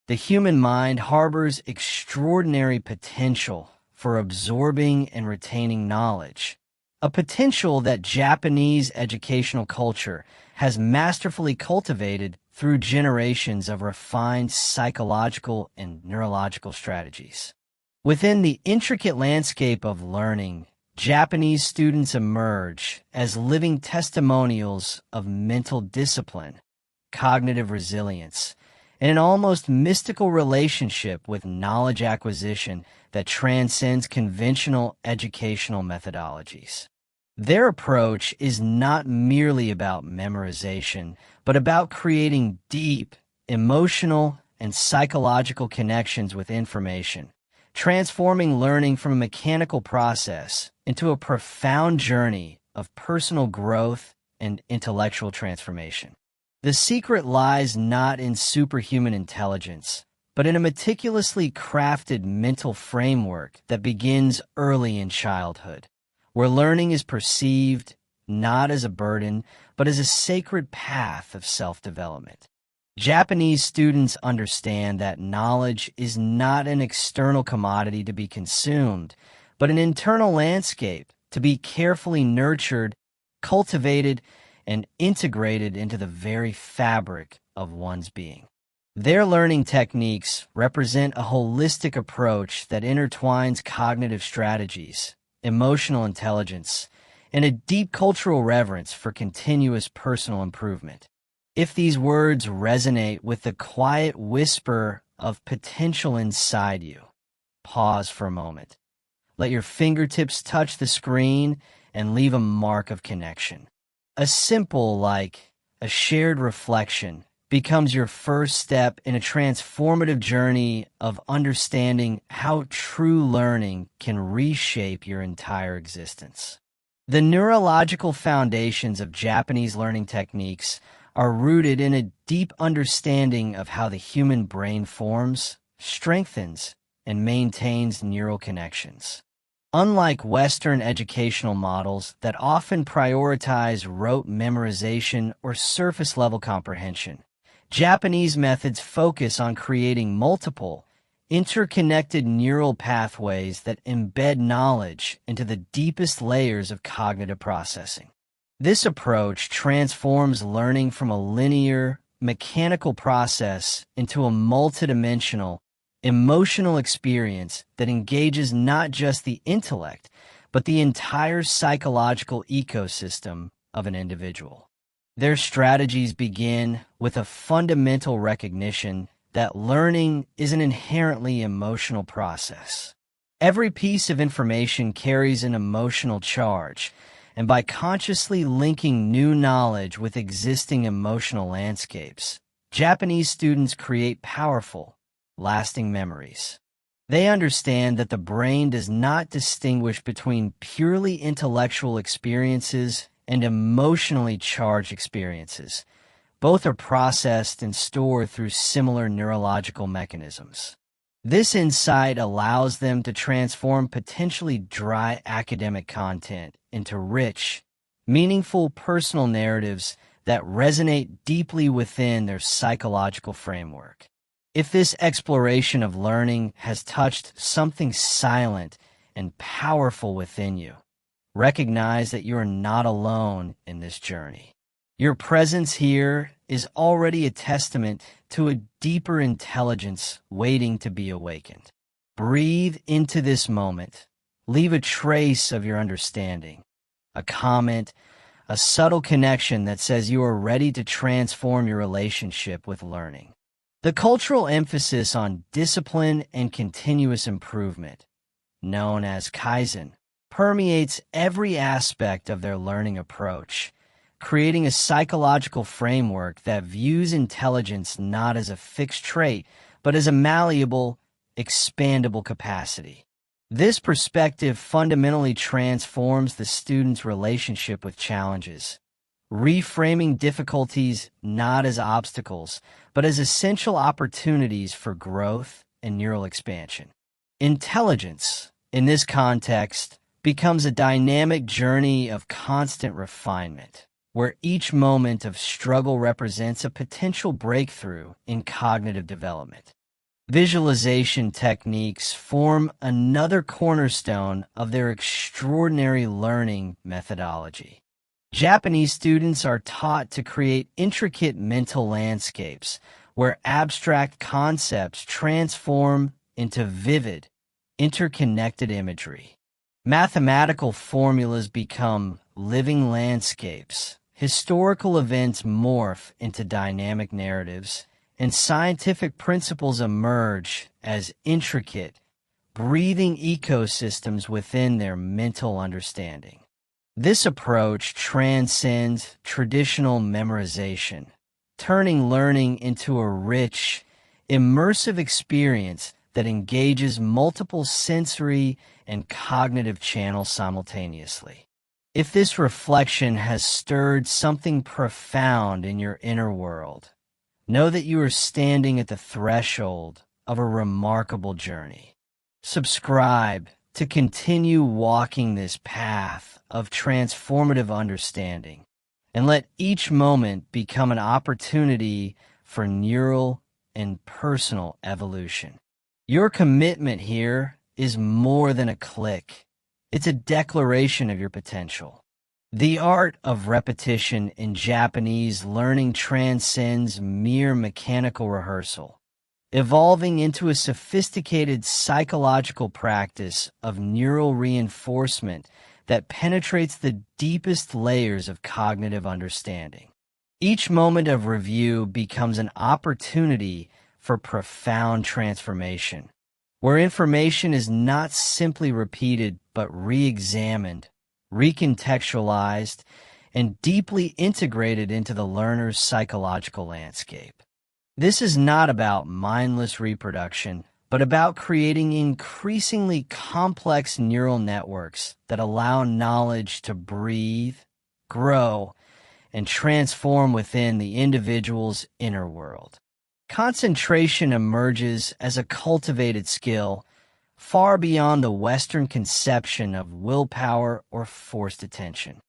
The human mind harbors extraordinary potential for absorbing and retaining knowledge, a potential that Japanese educational culture has masterfully cultivated through generations of refined psychological and neurological strategies. Within the intricate landscape of learning, Japanese students emerge as living testimonials of mental discipline, cognitive resilience, and an almost mystical relationship with knowledge acquisition that transcends conventional educational methodologies. Their approach is not merely about memorization, but about creating deep, emotional, and psychological connections with information, transforming learning from a mechanical process into a profound journey of personal growth and intellectual transformation. The secret lies not in superhuman intelligence, but in a meticulously crafted mental framework that begins early in childhood, where learning is perceived not as a burden, but as a sacred path of self-development. Japanese students understand that knowledge is not an external commodity to be consumed, but an internal landscape to be carefully nurtured, cultivated, and integrated into the very fabric of one's being. Their learning techniques represent a holistic approach that intertwines cognitive strategies, emotional intelligence, and a deep cultural reverence for continuous personal improvement. If these words resonate with the quiet whisper of potential inside you, pause for a moment. Let your fingertips touch the screen and leave a mark of connection. A simple, like a shared reflection, becomes your first step in a transformative journey of understanding how true learning can reshape your entire existence. The neurological foundations of Japanese learning techniques are rooted in a deep understanding of how the human brain forms, strengthens, and maintains neural connections. Unlike Western educational models that often prioritize rote memorization or surface-level comprehension, Japanese methods focus on creating multiple, interconnected neural pathways that embed knowledge into the deepest layers of cognitive processing. This approach transforms learning from a linear, mechanical process into a multidimensional, emotional experience that engages not just the intellect, but the entire psychological ecosystem of an individual. Their strategies begin with a fundamental recognition that learning is an inherently emotional process. Every piece of information carries an emotional charge, and by consciously linking new knowledge with existing emotional landscapes, Japanese students create powerful, lasting memories. They understand that the brain does not distinguish between purely intellectual experiences and emotionally charged experiences. Both are processed and stored through similar neurological mechanisms. This insight allows them to transform potentially dry academic content into rich, meaningful personal narratives that resonate deeply within their psychological framework. If this exploration of learning has touched something silent and powerful within you, recognize that you are not alone in this journey. Your presence here is already a testament to a deeper intelligence waiting to be awakened. Breathe into this moment. Leave a trace of your understanding, a comment, a subtle connection that says you are ready to transform your relationship with learning. The cultural emphasis on discipline and continuous improvement, known as Kaizen, permeates every aspect of their learning approach, creating a psychological framework that views intelligence not as a fixed trait, but as a malleable, expandable capacity. This perspective fundamentally transforms the student's relationship with challenges, reframing difficulties not as obstacles, but as essential opportunities for growth and neural expansion. Intelligence, in this context, becomes a dynamic journey of constant refinement, where each moment of struggle represents a potential breakthrough in cognitive development. Visualization techniques form another cornerstone of their extraordinary learning methodology. Japanese students are taught to create intricate mental landscapes where abstract concepts transform into vivid, interconnected imagery. Mathematical formulas become living landscapes, historical events morph into dynamic narratives, and scientific principles emerge as intricate, breathing ecosystems within their mental understanding. This approach transcends traditional memorization, turning learning into a rich, immersive experience that engages multiple sensory and cognitive channels simultaneously. If this reflection has stirred something profound in your inner world, know that you are standing at the threshold of a remarkable journey. Subscribe to continue walking this path of transformative understanding, and let each moment become an opportunity for neural and personal evolution. Your commitment here is more than a click. It's a declaration of your potential. The art of repetition in Japanese learning transcends mere mechanical rehearsal, evolving into a sophisticated psychological practice of neural reinforcement that penetrates the deepest layers of cognitive understanding. Each moment of review becomes an opportunity for profound transformation, where information is not simply repeated but re-examined, recontextualized, and deeply integrated into the learner's psychological landscape. This is not about mindless reproduction, but about creating increasingly complex neural networks that allow knowledge to breathe, grow, and transform within the individual's inner world. Concentration emerges as a cultivated skill far beyond the Western conception of willpower or forced attention.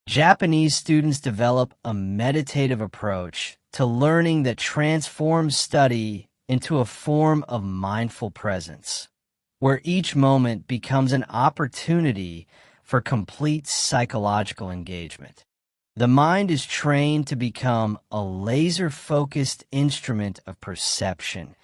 Japanese students develop a meditative approach to learning that transforms study into a form of mindful presence, where each moment becomes an opportunity for complete psychological engagement. The mind is trained to become a laser-focused instrument of perception,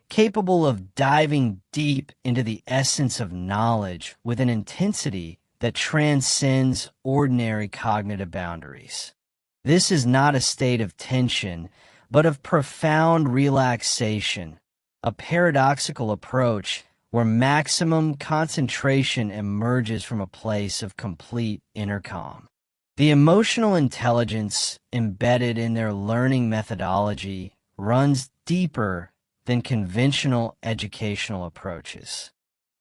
capable of diving deep into the essence of knowledge with an intensity that transcends ordinary cognitive boundaries. This is not a state of tension, but of profound relaxation, a paradoxical approach where maximum concentration emerges from a place of complete inner calm. The emotional intelligence embedded in their learning methodology runs deeper than conventional educational approaches.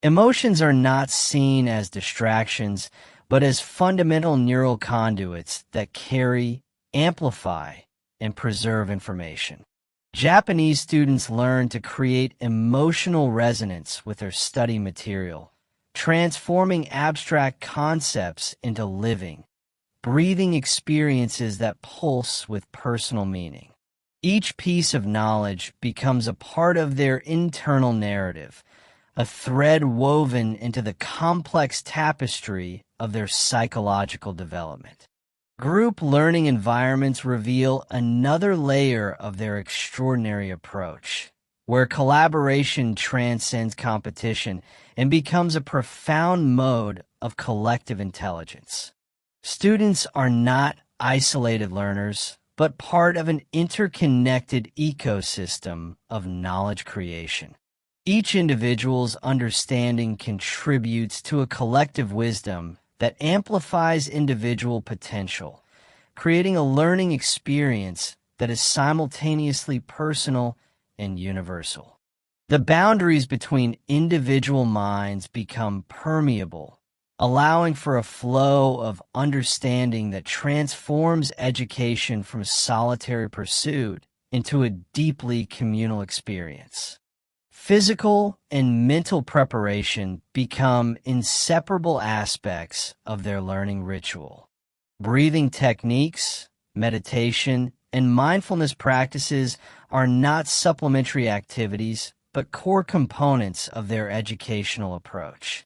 Emotions are not seen as distractions, but as fundamental neural conduits that carry, amplify, and preserve information. Japanese students learn to create emotional resonance with their study material, transforming abstract concepts into living, breathing experiences that pulse with personal meaning. Each piece of knowledge becomes a part of their internal narrative, a thread woven into the complex tapestry of their psychological development. Group learning environments reveal another layer of their extraordinary approach, where collaboration transcends competition and becomes a profound mode of collective intelligence. Students are not isolated learners, but part of an interconnected ecosystem of knowledge creation. Each individual's understanding contributes to a collective wisdom that amplifies individual potential, creating a learning experience that is simultaneously personal and universal. The boundaries between individual minds become permeable, allowing for a flow of understanding that transforms education from solitary pursuit into a deeply communal experience. Physical and mental preparation become inseparable aspects of their learning ritual. Breathing techniques, meditation, and mindfulness practices are not supplementary activities, but core components of their educational approach.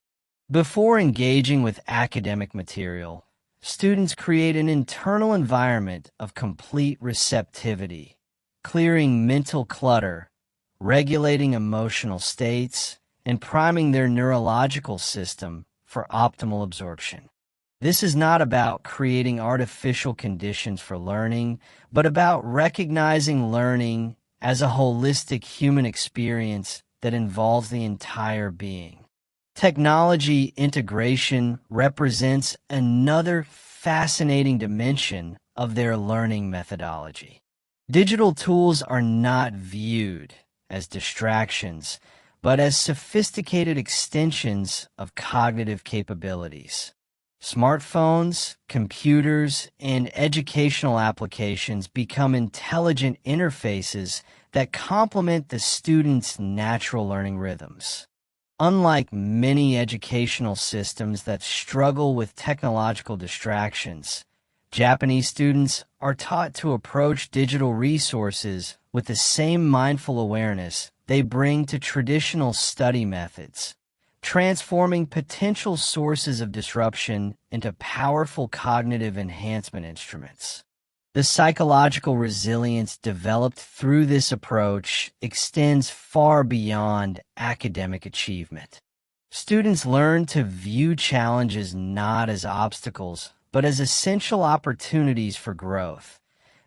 Before engaging with academic material, students create an internal environment of complete receptivity, clearing mental clutter, regulating emotional states, and priming their neurological system for optimal absorption. This is not about creating artificial conditions for learning, but about recognizing learning as a holistic human experience that involves the entire being. Technology integration represents another fascinating dimension of their learning methodology. Digital tools are not viewed as distractions, but as sophisticated extensions of cognitive capabilities. Smartphones, computers, and educational applications become intelligent interfaces that complement the student's natural learning rhythms. Unlike many educational systems that struggle with technological distractions, Japanese students are taught to approach digital resources with the same mindful awareness they bring to traditional study methods, transforming potential sources of disruption into powerful cognitive enhancement instruments. The psychological resilience developed through this approach extends far beyond academic achievement. Students learn to view challenges not as obstacles, but as essential opportunities for growth,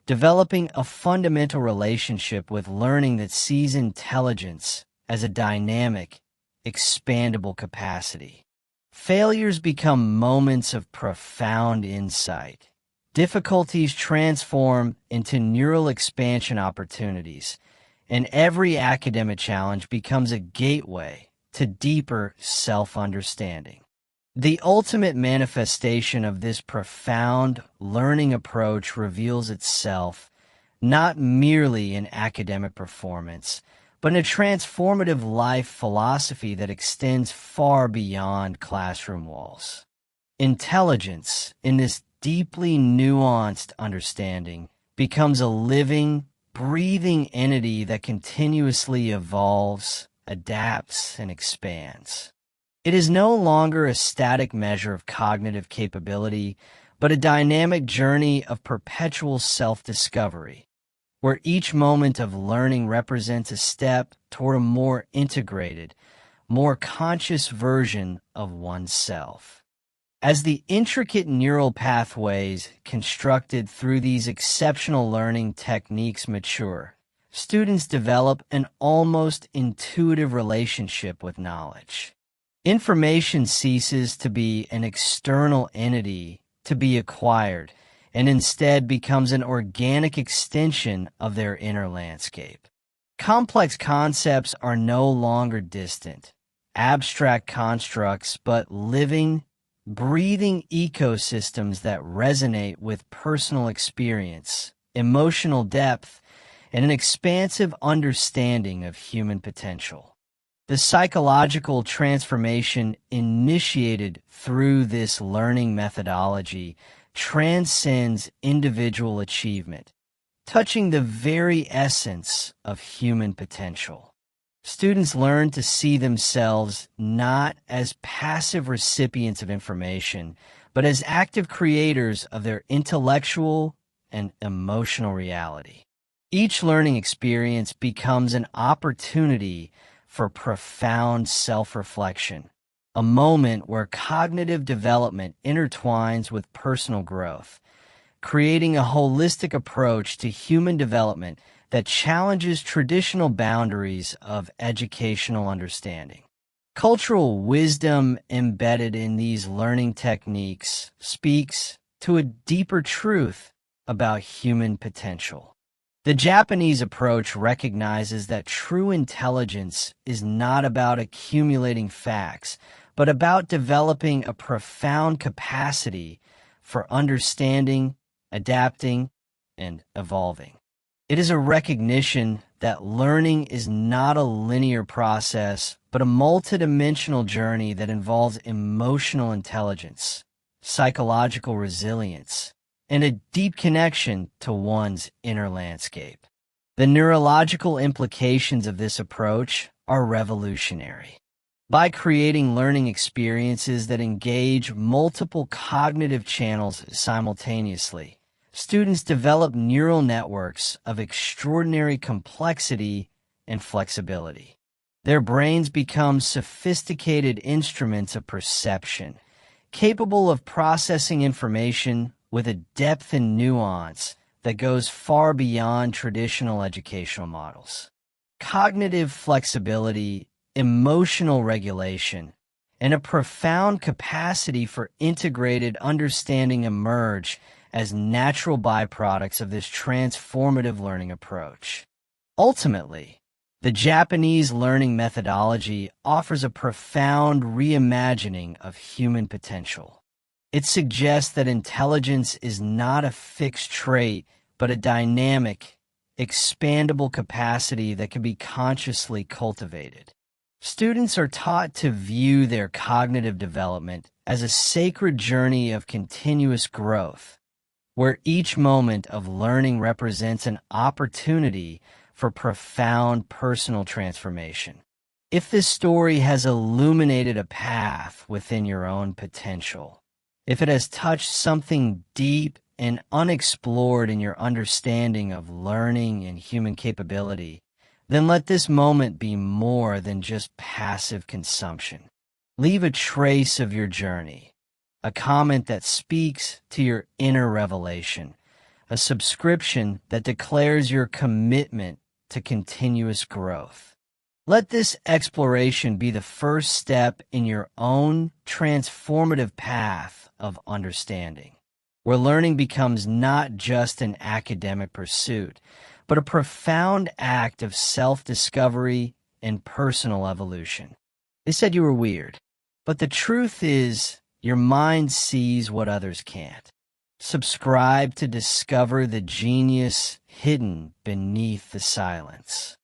developing a fundamental relationship with learning that sees intelligence as a dynamic, expandable capacity. Failures become moments of profound insight. Difficulties transform into neural expansion opportunities, and every academic challenge becomes a gateway to deeper self-understanding. The ultimate manifestation of this profound learning approach reveals itself not merely in academic performance, but in a transformative life philosophy that extends far beyond classroom walls. Intelligence, in this deeply nuanced understanding, becomes a living, breathing entity that continuously evolves, adapts, and expands. It is no longer a static measure of cognitive capability, but a dynamic journey of perpetual self-discovery, where each moment of learning represents a step toward a more integrated, more conscious version of oneself. As the intricate neural pathways constructed through these exceptional learning techniques mature, students develop an almost intuitive relationship with knowledge. Information ceases to be an external entity to be acquired and instead becomes an organic extension of their inner landscape. Complex concepts are no longer distant, abstract constructs, but living, breathing ecosystems that resonate with personal experience, emotional depth, and an expansive understanding of human potential. The psychological transformation initiated through this learning methodology transcends individual achievement, touching the very essence of human potential. Students learn to see themselves not as passive recipients of information, but as active creators of their intellectual and emotional reality. Each learning experience becomes an opportunity for profound self-reflection, a moment where cognitive development intertwines with personal growth, creating a holistic approach to human development that challenges traditional boundaries of educational understanding. Cultural wisdom embedded in these learning techniques speaks to a deeper truth about human potential. The Japanese approach recognizes that true intelligence is not about accumulating facts, but about developing a profound capacity for understanding, adapting, and evolving. It is a recognition that learning is not a linear process, but a multidimensional journey that involves emotional intelligence, psychological resilience, and a deep connection to one's inner landscape. The neurological implications of this approach are revolutionary. By creating learning experiences that engage multiple cognitive channels simultaneously, students develop neural networks of extraordinary complexity and flexibility. Their brains become sophisticated instruments of perception, capable of processing information with a depth and nuance that goes far beyond traditional educational models. Cognitive flexibility, emotional regulation, and a profound capacity for integrated understanding emerge as natural byproducts of this transformative learning approach. Ultimately, the Japanese learning methodology offers a profound reimagining of human potential. It suggests that intelligence is not a fixed trait, but a dynamic, expandable capacity that can be consciously cultivated. Students are taught to view their cognitive development as a sacred journey of continuous growth, where each moment of learning represents an opportunity for profound personal transformation. If this story has illuminated a path within your own potential, if it has touched something deep and unexplored in your understanding of learning and human capability, then let this moment be more than just passive consumption. Leave a trace of your journey, a comment that speaks to your inner revelation, a subscription that declares your commitment to continuous growth. Let this exploration be the first step in your own transformative path of understanding, where learning becomes not just an academic pursuit, but a profound act of self-discovery and personal evolution. They said you were weird, but the truth is, your mind sees what others can't. Subscribe to discover the genius hidden beneath the silence.